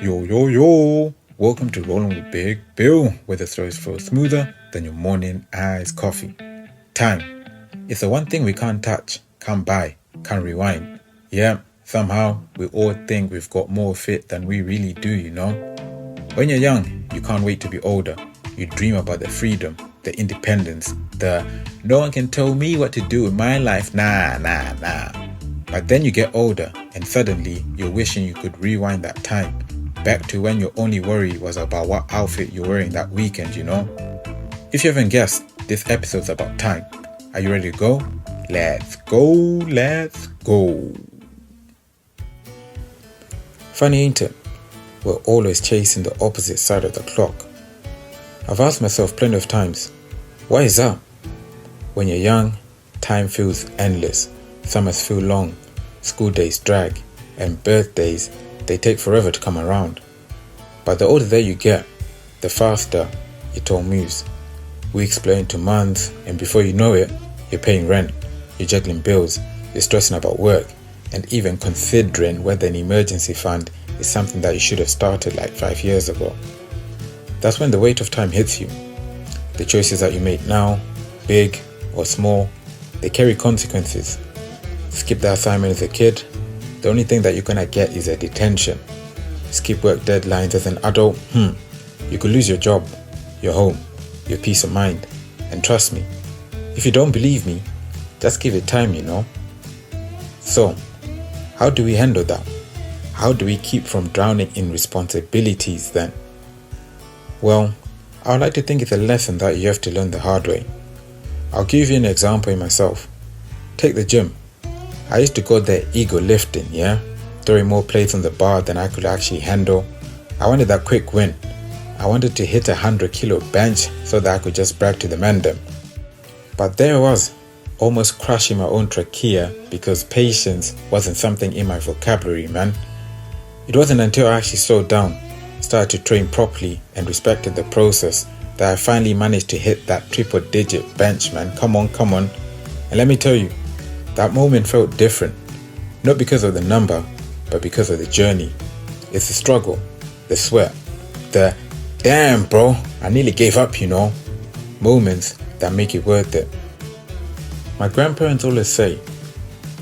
Yo, yo, yo! Welcome to Rollin with Big Bill, where the stories flow smoother than your morning iced coffee. Time. It's the one thing we can't touch, can't buy, can't rewind. Yeah, somehow we all think we've got more of it than we really do, you know? When you're young, you can't wait to be older. You dream about the freedom, the independence, the no one can tell me what to do with my life, nah. But then you get older and suddenly you're wishing you could rewind that time back to when your only worry was about what outfit you're wearing that weekend, you know? If you haven't guessed, this episode's about time. Are you ready to go? Let's go. Funny, ain't it? We're always chasing the opposite side of the clock. I've asked myself plenty of times, why is that? When you're young, time feels endless. Summers feel long, school days drag, and birthdays, they take forever to come around. But the older that you get, the faster it all moves. Weeks blur into months, and before you know it, you're paying rent, you're juggling bills, you're stressing about work, and even considering whether an emergency fund is something that you should have started like 5 years ago. That's when the weight of time hits you. The choices that you make now, big or small, they carry consequences. Skip the assignment as a kid, the only thing that you're gonna get is a detention. Skip work deadlines as an adult, you could lose your job, your home, your peace of mind. And trust me, if you don't believe me, just give it time, you know. So, how do we handle that? How do we keep from drowning in responsibilities then? Well, I would like to think it's a lesson that you have to learn the hard way. I'll give you an example in myself. Take the gym. I used to go there ego lifting, throwing more plates on the bar than I could actually handle. I wanted that quick win. I wanted to hit 100-kilo bench so that I could just brag to the men them. But there I was, almost crushing my own trachea because patience wasn't something in my vocabulary, man. It wasn't until I actually slowed down, started to train properly and respected the process that I finally managed to hit that triple-digit bench, man. Come on. And let me tell you, that moment felt different. Not because of the number, but because of the journey. It's the struggle, the sweat, the damn bro, I nearly gave up, you know. Moments that make it worth it. My grandparents always say,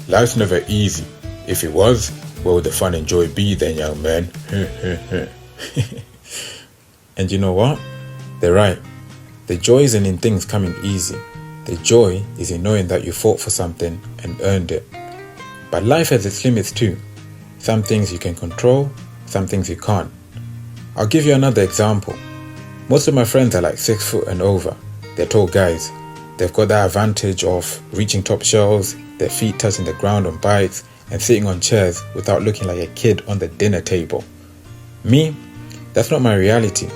life's never easy. If it was, where would the fun and joy be then, young man? And you know what? They're right. The joy isn't in things coming easy. The joy is in knowing that you fought for something and earned it. But life has its limits too. Some things you can control, some things you can't. I'll give you another example. Most of my friends are like 6 foot and over. They're tall guys. They've got that advantage of reaching top shelves, their feet touching the ground on bikes, and sitting on chairs without looking like a kid on the dinner table. Me, that's not my reality.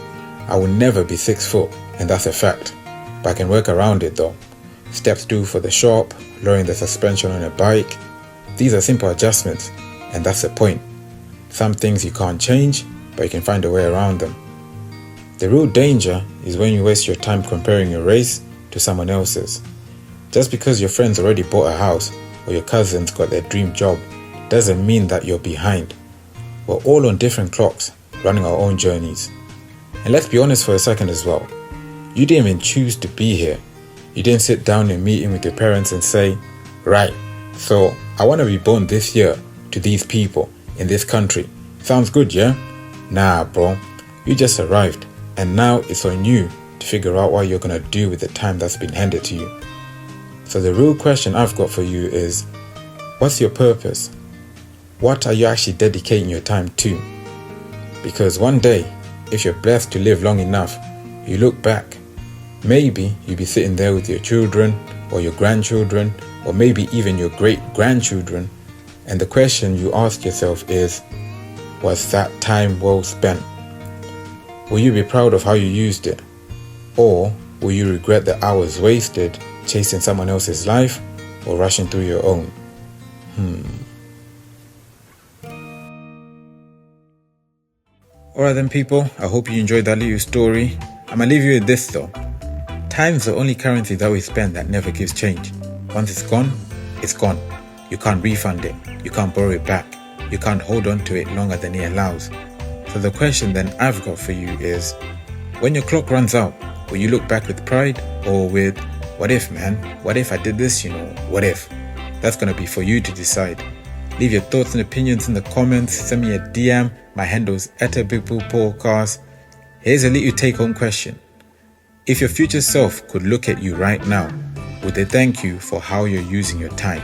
I will never be 6 foot, and that's a fact. But I can work around it though. Step stool for the shop, lowering the suspension on a bike. These are simple adjustments, and that's the point. Some things you can't change, but you can find a way around them. The real danger is when you waste your time comparing your race to someone else's. Just because your friends already bought a house or your cousins got their dream job doesn't mean that you're behind. We're all on different clocks, running our own journeys. And let's be honest for a second as well. You didn't even choose to be here. You didn't sit down in a meeting with your parents and say, right, so I want to be born this year to these people in this country. Sounds good, yeah? Nah, bro. You just arrived, and now it's on you to figure out what you're going to do with the time that's been handed to you. So the real question I've got for you is, what's your purpose? What are you actually dedicating your time to? Because one day, if you're blessed to live long enough, you look back. Maybe you'll be sitting there with your children or your grandchildren or maybe even your great-grandchildren, and the question you ask yourself is, was that time well spent? Will you be proud of how you used it? Or will you regret the hours wasted chasing someone else's life or rushing through your own? Alright then people, I hope you enjoyed that little story. I'm gonna leave you with this though. Time's the only currency that we spend that never gives change. Once it's gone, it's gone. You can't refund it. You can't borrow it back. You can't hold on to it longer than it allows. So the question then I've got for you is, when your clock runs out, will you look back with pride or with, what if, man? What if I did this, what if? That's going to be for you to decide. Leave your thoughts and opinions in the comments. Send me a DM. My handle's @BigBoyPodcast. Here's a little take-home question. If your future self could look at you right now, would they thank you for how you're using your time?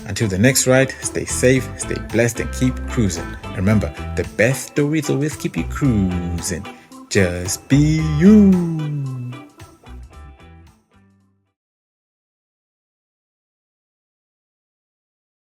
Until the next ride, stay safe, stay blessed, and keep cruising. And remember, the best stories always keep you cruising. Just be you.